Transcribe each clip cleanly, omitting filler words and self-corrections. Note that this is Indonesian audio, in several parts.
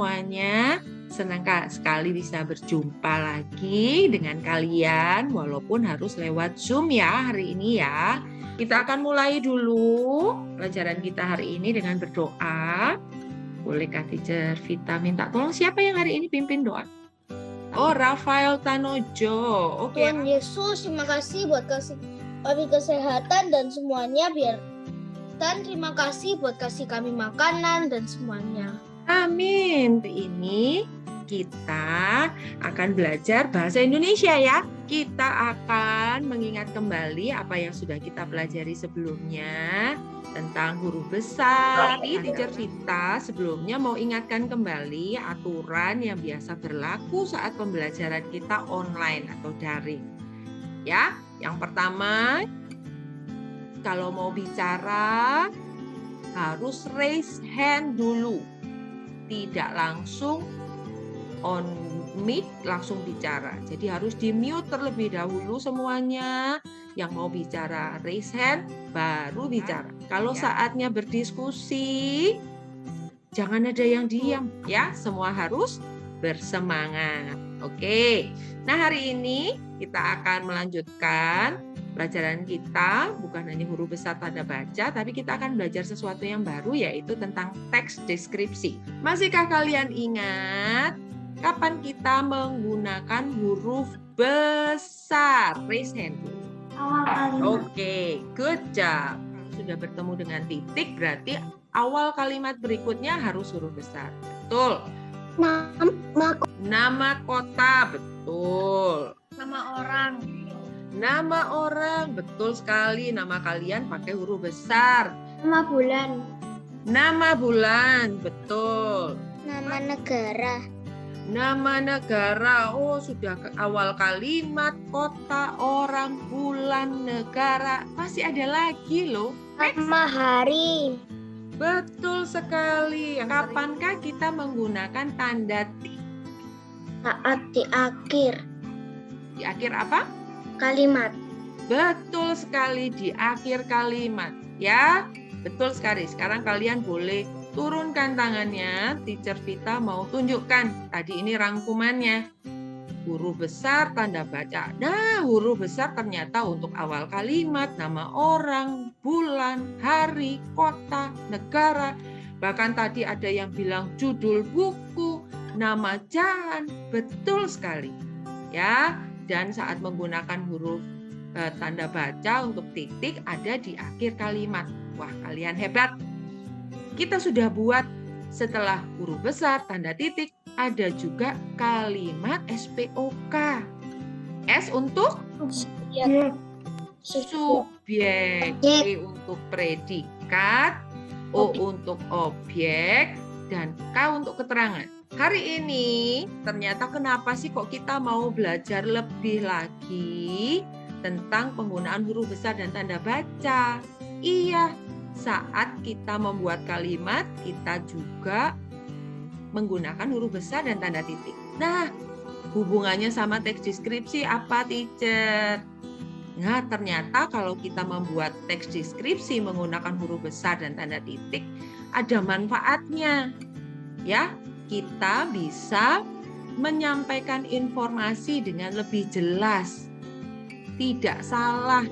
semuanya. Senang sekali bisa berjumpa lagi dengan kalian walaupun harus lewat Zoom ya hari ini ya. Kita akan mulai dulu pelajaran kita hari ini dengan berdoa. Bolehkah Teacher Vita minta tolong siapa yang hari ini pimpin doa? Oh, Rafael Tanojo. Oke. Tuhan Yesus, terima kasih buat kami kesehatan dan semuanya dan terima kasih buat kasih kami makanan dan semuanya. Amin. Ini kita akan belajar bahasa Indonesia ya. Kita akan mengingat kembali apa yang sudah kita pelajari sebelumnya tentang huruf besar. Teacher Vita sebelumnya mau ingatkan kembali aturan yang biasa berlaku saat pembelajaran kita online atau daring. Ya, yang pertama, kalau mau bicara harus raise hand dulu. Tidak langsung on mic langsung bicara. Jadi harus di-mute terlebih dahulu semuanya. Yang mau bicara raise hand baru bicara. Kalau saatnya berdiskusi jangan ada yang diam ya. Semua harus bersemangat. Oke. Nah, hari ini kita akan melanjutkan pelajaran kita, bukan hanya huruf besar tanda baca, tapi kita akan belajar sesuatu yang baru, yaitu tentang teks deskripsi. Masihkah kalian ingat kapan kita menggunakan huruf besar? Raise hand. Awal kalimat. Oke, good job. Sudah bertemu dengan titik, berarti awal kalimat berikutnya harus huruf besar. Betul. Nama kota, betul. Nama orang, betul sekali. Nama kalian pakai huruf besar. Nama bulan. Nama bulan, betul. Nama negara. Nama negara, oh sudah ke awal kalimat, kota, orang, bulan, negara. Masih ada lagi loh. Nama hari. Betul sekali. Kapankah kita menggunakan tanda T? Saat di akhir Di akhir apa? kalimat. Betul sekali, di akhir kalimat. Ya, betul sekali. Sekarang kalian boleh turunkan tangannya. Teacher Vita mau tunjukkan. Tadi ini rangkumannya. Huruf besar tanda baca. Nah, huruf besar ternyata untuk awal kalimat, nama orang, bulan, hari, kota, negara. Bahkan tadi ada yang bilang judul buku, nama jalan. Betul sekali. Ya, dan saat menggunakan huruf tanda baca untuk titik ada di akhir kalimat. Wah, kalian hebat. Kita sudah buat setelah huruf besar tanda titik ada juga kalimat SPOK. S untuk subjek, P untuk predikat, O untuk objek, dan K untuk keterangan. Hari ini ternyata kenapa sih kok kita mau belajar lebih lagi tentang penggunaan huruf besar dan tanda baca? Iya, saat kita membuat kalimat kita juga menggunakan huruf besar dan tanda titik. Nah, hubungannya sama teks deskripsi apa, teacher? Nah, ternyata kalau kita membuat teks deskripsi menggunakan huruf besar dan tanda titik, ada manfaatnya. Ya, kita bisa menyampaikan informasi dengan lebih jelas. Tidak salah.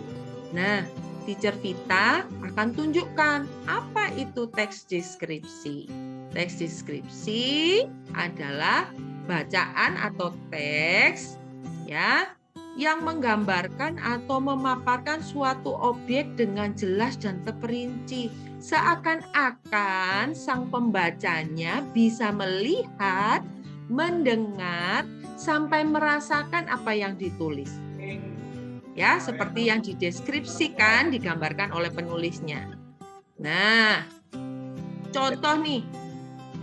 Nah, Teacher Vita akan tunjukkan apa itu teks deskripsi. Teks deskripsi adalah bacaan atau teks ya yang menggambarkan atau memaparkan suatu objek dengan jelas dan terperinci. Seakan-akan sang pembacanya bisa melihat, mendengar, sampai merasakan apa yang ditulis. Ya, seperti yang dideskripsikan, digambarkan oleh penulisnya. Nah, contoh nih,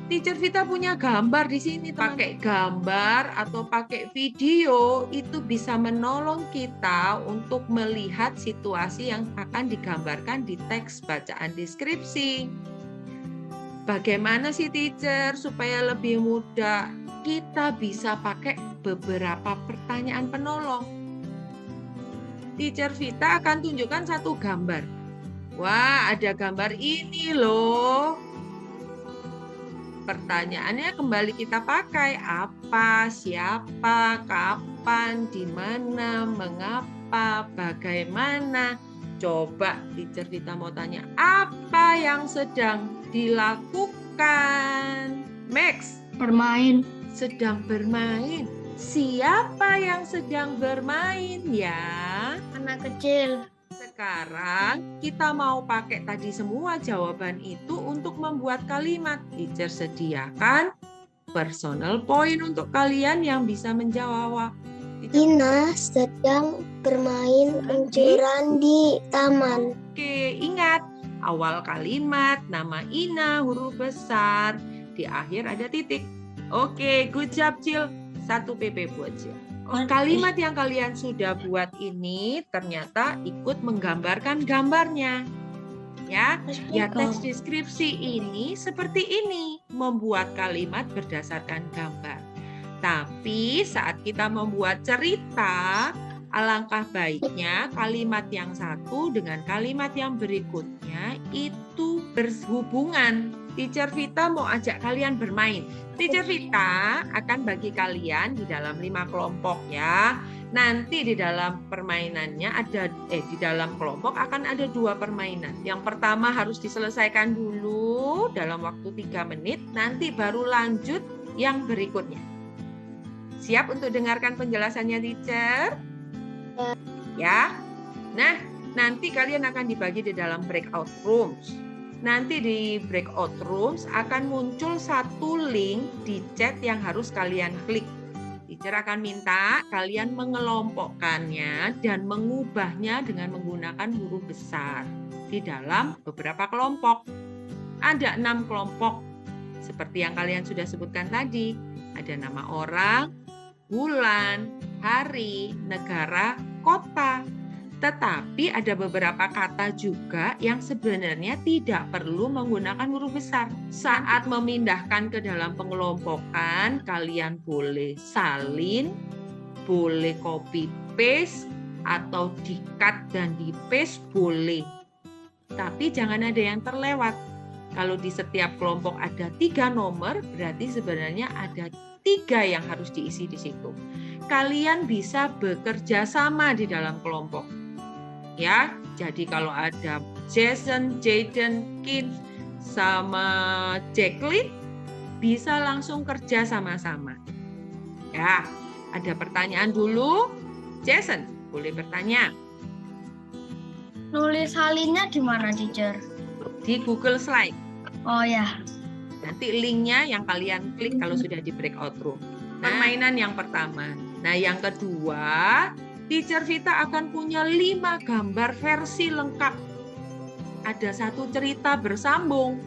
Teacher Vita punya gambar di sini. Pakai gambar atau pakai video itu bisa menolong kita untuk melihat situasi yang akan digambarkan di teks bacaan deskripsi. Bagaimana sih teacher supaya lebih mudah? Kita bisa pakai beberapa pertanyaan penolong. Teacher Vita akan tunjukkan satu gambar. Wah, ada gambar ini loh. pertanyaannya kembali kita pakai. Apa, siapa, kapan, di mana, mengapa, bagaimana. Coba Teacher Vita mau tanya, apa yang sedang dilakukan? Max? Bermain. Sedang bermain. Siapa yang sedang bermain ya? Anak kecil. Sekarang kita mau pakai tadi semua jawaban itu untuk membuat kalimat. Teacher sediakan personal point untuk kalian yang bisa menjawab. Ina sedang bermain luncuran di taman. Oke, ingat awal kalimat nama Ina huruf besar, di akhir ada titik. Oke, good job Cil. 1 PP buat Cil. Kalimat yang kalian sudah buat ini ternyata ikut menggambarkan gambarnya. Ya, teks deskripsi ini seperti ini, membuat kalimat berdasarkan gambar. Tapi saat kita membuat cerita, alangkah baiknya kalimat yang satu dengan kalimat yang berikutnya itu berhubungan. Teacher Vita mau ajak kalian bermain. Teacher Vita akan bagi kalian di dalam 5 kelompok ya. Nanti di dalam permainannya di dalam kelompok akan ada 2 permainan. Yang pertama harus diselesaikan dulu dalam waktu 3 menit, nanti baru lanjut yang berikutnya. Siap untuk dengarkan penjelasannya teacher? Ya. Nah, nanti kalian akan dibagi di dalam breakout rooms. Nanti di breakout rooms akan muncul satu link di chat yang harus kalian klik. Teacher akan minta kalian mengelompokkannya dan mengubahnya dengan menggunakan huruf besar di dalam beberapa kelompok. Ada 6 kelompok seperti yang kalian sudah sebutkan tadi. Ada nama orang, bulan, hari, negara, kota. Tetapi ada beberapa kata juga yang sebenarnya tidak perlu menggunakan huruf besar. Saat memindahkan ke dalam pengelompokan, kalian boleh salin, boleh copy paste, atau di-cut dan di-paste boleh. Tapi jangan ada yang terlewat. Kalau di setiap kelompok ada 3 nomor, berarti sebenarnya ada 3 yang harus diisi di situ. Kalian bisa bekerja sama di dalam kelompok. Ya, jadi kalau ada Jason, Jaden, Kin, sama Jacqueline, bisa langsung kerja sama-sama. Ya, ada pertanyaan dulu. Jason, boleh bertanya. Nulis salinnya di mana, teacher? Di Google Slide. Oh ya. Nanti linknya yang kalian klik kalau sudah di breakout room. Permainan yang pertama. Nah, yang kedua, Teacher Vita akan punya 5 gambar versi lengkap. Ada 1 cerita bersambung.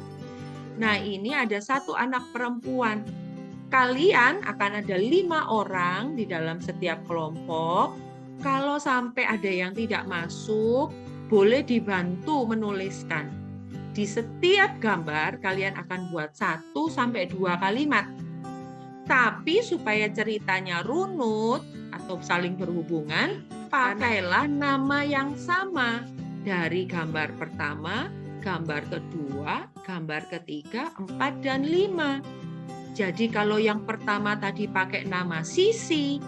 Nah, ini ada 1 anak perempuan. Kalian akan ada 5 orang di dalam setiap kelompok. Kalau sampai ada yang tidak masuk, boleh dibantu menuliskan. Di setiap gambar, kalian akan buat 1-2 kalimat. Tapi supaya ceritanya runut atau saling berhubungan, pakailah nama yang sama dari gambar pertama, gambar kedua, gambar ketiga, 4, dan 5. Jadi kalau yang pertama tadi pakai nama Sisi,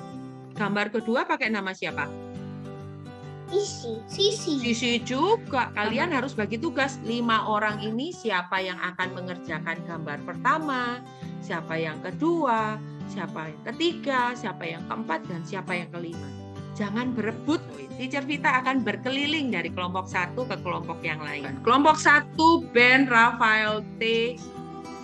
gambar kedua pakai nama siapa? Sisi juga. Kalian harus bagi tugas 5 orang ini siapa yang akan mengerjakan gambar pertama, siapa yang kedua, siapa yang ketiga, siapa yang keempat, dan siapa yang kelima. Jangan berebut. Teacher Vita akan berkeliling dari kelompok 1 ke kelompok yang lain. Kelompok 1, Ben, Rafael, T,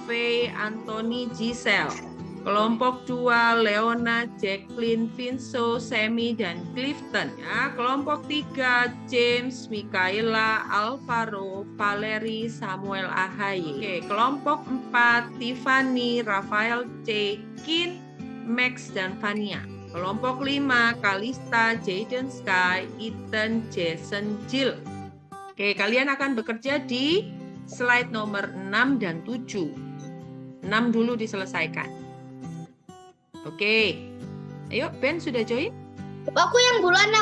V, Anthony, Giselle. Kelompok 2, Leona, Jacqueline, Vinso, Semi, dan Clifton. Ya, kelompok 3, James, Mikaela, Alvaro, Valerie, Samuel, Ahaye. Oke, kelompok 4, Tiffany, Rafael, C, Kin, Max, dan Vania. Kelompok 5, Kalista, Jaden, Sky, Ethan, Jason, Jill. Oke, kalian akan bekerja di slide nomor 6 dan 7. 6 dulu diselesaikan. Oke, ayo Ben sudah join? Aku yang bulan,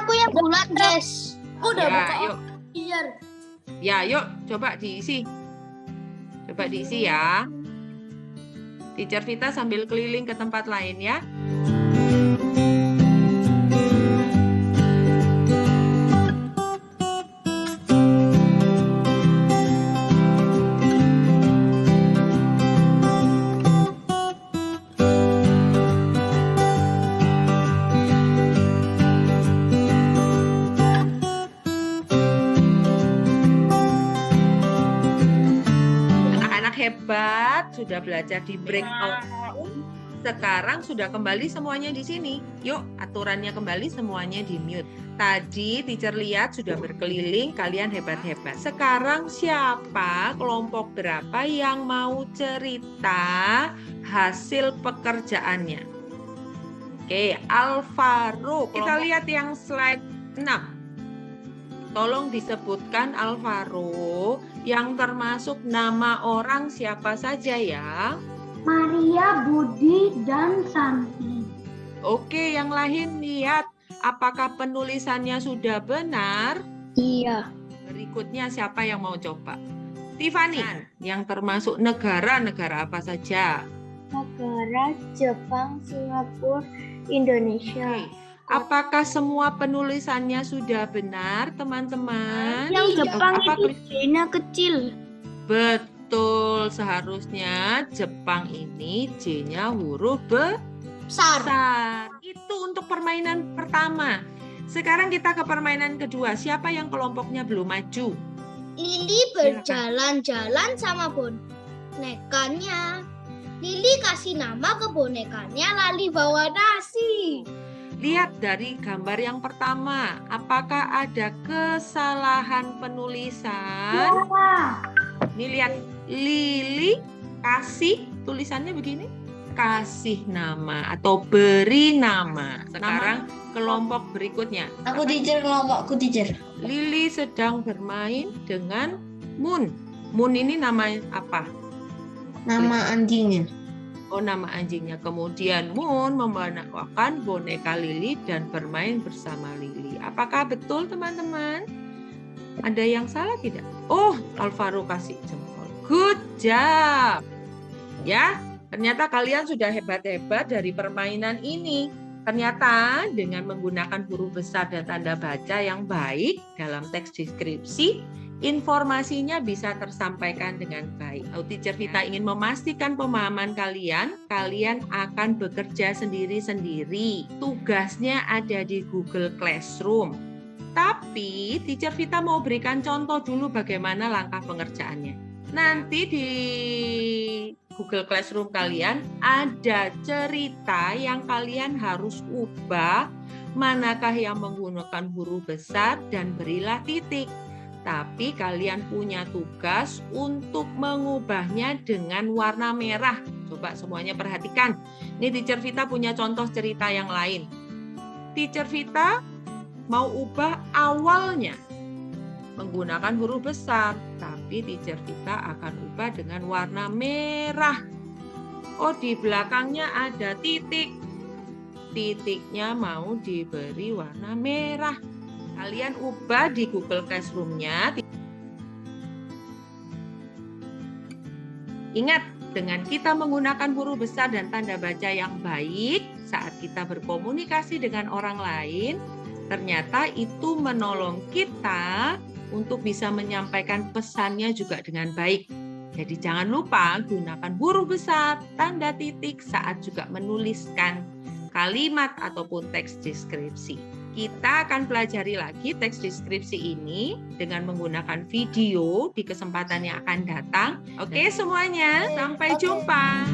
Jess. Aku udah buka. Yuk. Ya, yuk coba diisi. Coba diisi ya. Teacher Vita sambil keliling ke tempat lain ya. Hebat, sudah belajar di breakout room. Sekarang sudah kembali semuanya di sini. Yuk, aturannya kembali semuanya di mute. Tadi teacher lihat sudah berkeliling, kalian hebat-hebat. Sekarang siapa, kelompok berapa yang mau cerita hasil pekerjaannya? Oke, Alvaro. Kita lihat yang slide 6. Tolong disebutkan Alvaro yang termasuk nama orang siapa saja ya? Maria, Budi, dan Santi. Oke, yang lain lihat apakah penulisannya sudah benar? Iya. Berikutnya siapa yang mau coba? Tiffany, yang termasuk negara-negara apa saja? Negara Jepang, Singapura, Indonesia. Apakah semua penulisannya sudah benar, teman-teman? Yang Jepang itu J-nya kecil. Betul, seharusnya Jepang ini J-nya huruf besar. Itu untuk permainan pertama. Sekarang kita ke permainan kedua. Siapa yang kelompoknya belum maju? Lili berjalan-jalan sama bonekanya. Lili kasih nama ke bonekanya Lali bawa nasi. Lihat dari gambar yang pertama, apakah ada kesalahan penulisan? Ini lihat, Lili kasih, tulisannya begini, kasih nama atau beri nama. Sekarang kelompok berikutnya. Aku teacher, kelompokku teacher. Lili sedang bermain dengan Moon. Moon ini nama apa? Nama anjingnya. Oh, nama anjingnya. Kemudian Moon membawakan boneka Lili dan bermain bersama Lili. Apakah betul teman-teman? Ada yang salah tidak? Oh, Alvaro kasih jempol. Good job. Ya, ternyata kalian sudah hebat-hebat dari permainan ini. Ternyata dengan menggunakan huruf besar dan tanda baca yang baik dalam teks deskripsi, informasinya bisa tersampaikan dengan baik. Teacher Vita ingin memastikan pemahaman kalian akan bekerja sendiri-sendiri. Tugasnya ada di Google Classroom. Tapi Teacher Vita mau berikan contoh dulu bagaimana langkah pengerjaannya. Nanti di Google Classroom kalian ada cerita yang kalian harus ubah, manakah yang menggunakan huruf besar dan berilah titik. Tapi kalian punya tugas untuk mengubahnya dengan warna merah. Coba semuanya perhatikan. Ini Teacher Vita punya contoh cerita yang lain. Teacher Vita mau ubah awalnya menggunakan huruf besar, tapi Teacher Vita akan ubah dengan warna merah. Oh, di belakangnya ada titik. Titiknya mau diberi warna merah. Kalian ubah di Google Classroom-nya. Ingat, dengan kita menggunakan huruf besar dan tanda baca yang baik saat kita berkomunikasi dengan orang lain, ternyata itu menolong kita untuk bisa menyampaikan pesannya juga dengan baik. Jadi jangan lupa gunakan huruf besar, tanda titik saat juga menuliskan kalimat ataupun teks deskripsi. Kita akan pelajari lagi teks deskripsi ini dengan menggunakan video di kesempatan yang akan datang. Oke semuanya, sampai jumpa.